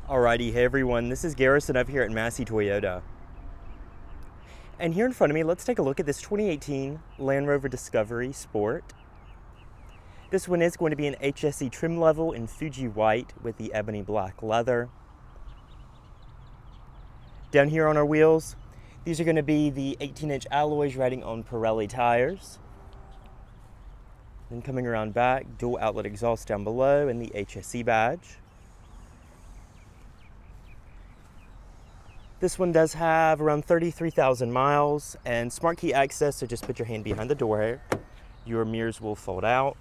Alrighty, hey everyone, this is Garrison up here at Massey Toyota. And here in front of me, let's take a look at this 2018 Land Rover Discovery Sport. This one is going to be an HSE trim level in Fuji white with the ebony black leather. Down here on our wheels, these are going to be the 18-inch alloys riding on Pirelli tires. Then coming around back, dual outlet exhaust down below and the HSE badge. This one does have around 33,000 miles and smart key access, so just put your hand behind the door here. Your mirrors will fold out.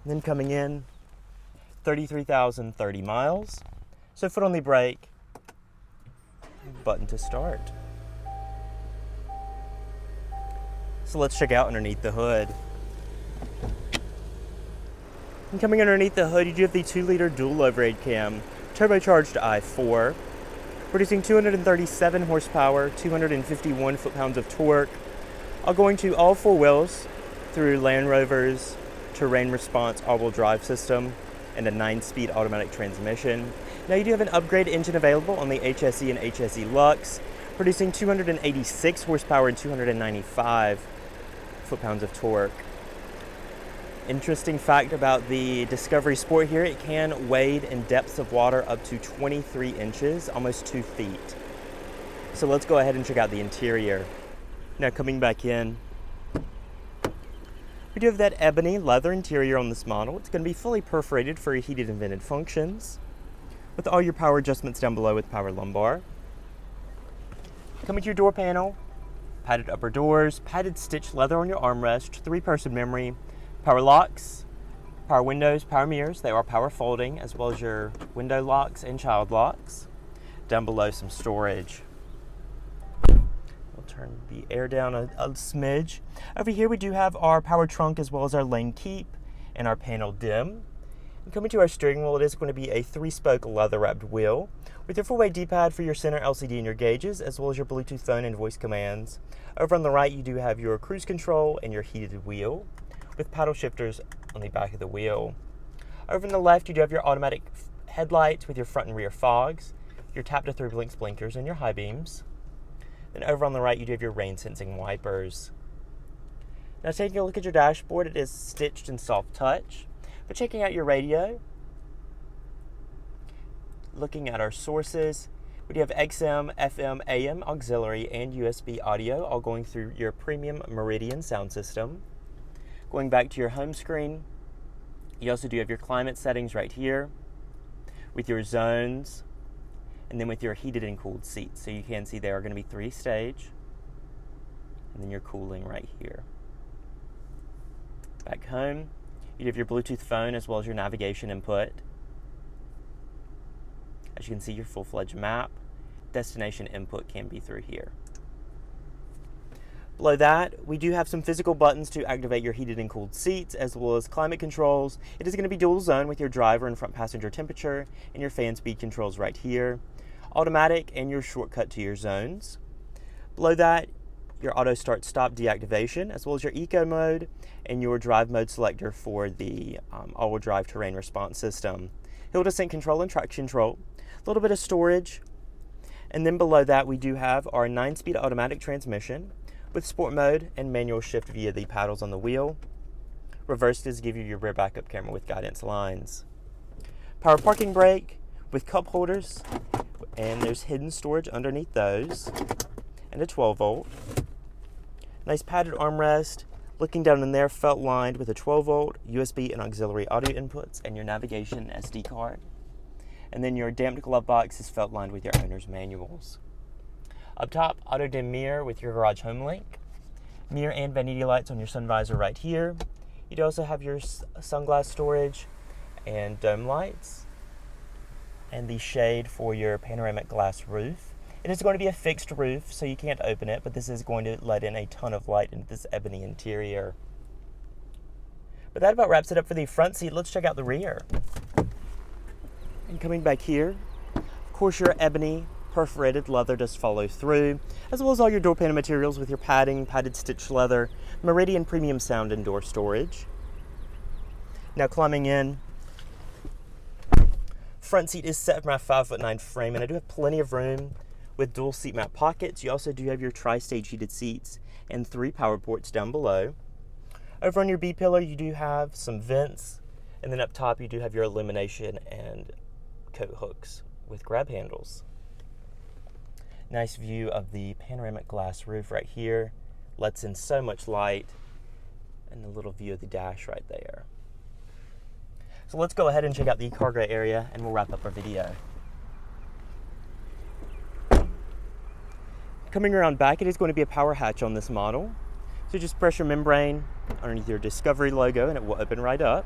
And then coming in, 33,030 miles. So foot on the brake, button to start. So let's check out underneath the hood. And coming underneath the hood, you do have the 2-liter dual overhead cam, turbocharged i4. Producing 237 horsepower, 251 foot-pounds of torque, all going to all four wheels through Land Rover's terrain response all-wheel drive system and a 9-speed automatic transmission. Now you do have an upgrade engine available on the HSE and HSE Lux, producing 286 horsepower and 295 foot-pounds of torque. Interesting fact about the Discovery Sport here, it can wade in depths of water up to 23 inches, almost 2 feet. So let's go ahead and check out the interior. Now coming back in, we do have that ebony leather interior on this model. It's going to be fully perforated for your heated and vented functions, with all your power adjustments down below with power lumbar. Coming to your door panel, padded upper doors, padded stitched leather on your armrest, 3-person memory, power locks, power windows, power mirrors. They are power folding, as well as your window locks and child locks. Down below, some storage. We'll turn the air down a smidge. Over here we do have our power trunk as well as our lane keep and our panel dim. And coming to our steering wheel, it is going to be a 3-spoke leather-wrapped wheel with your 4-way D-pad for your center LCD and your gauges, as well as your Bluetooth phone and voice commands. Over on the right, you do have your cruise control and your heated wheel, with paddle shifters on the back of the wheel. Over on the left, you do have your automatic headlights with your front and rear fogs, your tap-to-through blinks, blinkers, and your high beams. Then over on the right, you do have your rain-sensing wipers. Now taking a look at your dashboard, it is stitched in soft touch. But checking out your radio, looking at our sources, we do have XM, FM, AM, auxiliary, and USB audio, all going through your premium Meridian sound system. Going back to your home screen, you also do have your climate settings right here with your zones and then with your heated and cooled seats. So you can see they are going to be 3-stage, and then your cooling right here. Back home, you have your Bluetooth phone as well as your navigation input. As you can see, your full-fledged map. Destination input can be through here. Below that, we do have some physical buttons to activate your heated and cooled seats, as well as climate controls. It is going to be dual zone with your driver and front passenger temperature, and your fan speed controls right here. Automatic and your shortcut to your zones. Below that, your auto start stop deactivation, as well as your eco mode and your drive mode selector for the all-wheel drive terrain response system. Hill descent control and traction control. A little bit of storage. And then below that, we do have our 9-speed automatic transmission, with sport mode and manual shift via the paddles on the wheel. Reverse does give you your rear backup camera with guidance lines. Power parking brake with cup holders, and there's hidden storage underneath those, and a 12-volt. Nice padded armrest. Looking down in there, felt lined with a 12-volt, USB and auxiliary audio inputs, and your navigation SD card. And then your damped glove box is felt lined with your owner's manuals. Up top, auto dim mirror with your garage home link. Mirror and vanity lights on your sun visor right here. You'd also have your sunglass storage and dome lights, and the shade for your panoramic glass roof. It is going to be a fixed roof, so you can't open it, but this is going to let in a ton of light into this ebony interior. But that about wraps it up for the front seat. Let's check out the rear. And coming back here, of course your ebony perforated leather does follow through, as well as all your door panel materials with your padding, padded stitched leather, Meridian premium sound and door storage. Now climbing in, Front seat is set for my 5'9" frame, and I do have plenty of room with dual seat mat pockets. You also do have your tri-stage heated seats and 3 power ports down below. Over on your B pillar, you do have some vents, and then up top you do have your illumination and coat hooks with grab handles. Nice view of the panoramic glass roof right here. Lets in so much light, and a little view of the dash right there. So let's go ahead and check out the cargo area, and we'll wrap up our video. Coming around back, it is going to be a power hatch on this model. So just press your membrane underneath your Discovery logo and it will open right up.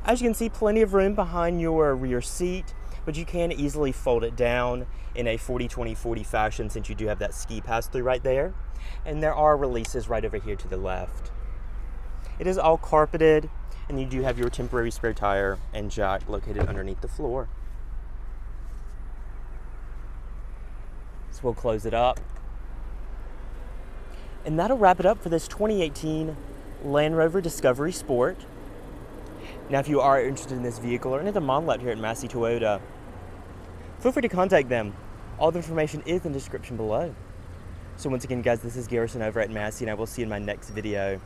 As you can see, plenty of room behind your rear seat, but you can easily fold it down in a 40-20-40 fashion since you do have that ski pass-through right there. And there are releases right over here to the left. It is all carpeted, and you do have your temporary spare tire and jack located underneath the floor. So we'll close it up. And that'll wrap it up for this 2018 Land Rover Discovery Sport. Now, if you are interested in this vehicle or any other model out here at Massey Toyota, feel free to contact them. All the information is in the description below. So once again, guys, this is Garrison over at Massey, and I will see you in my next video.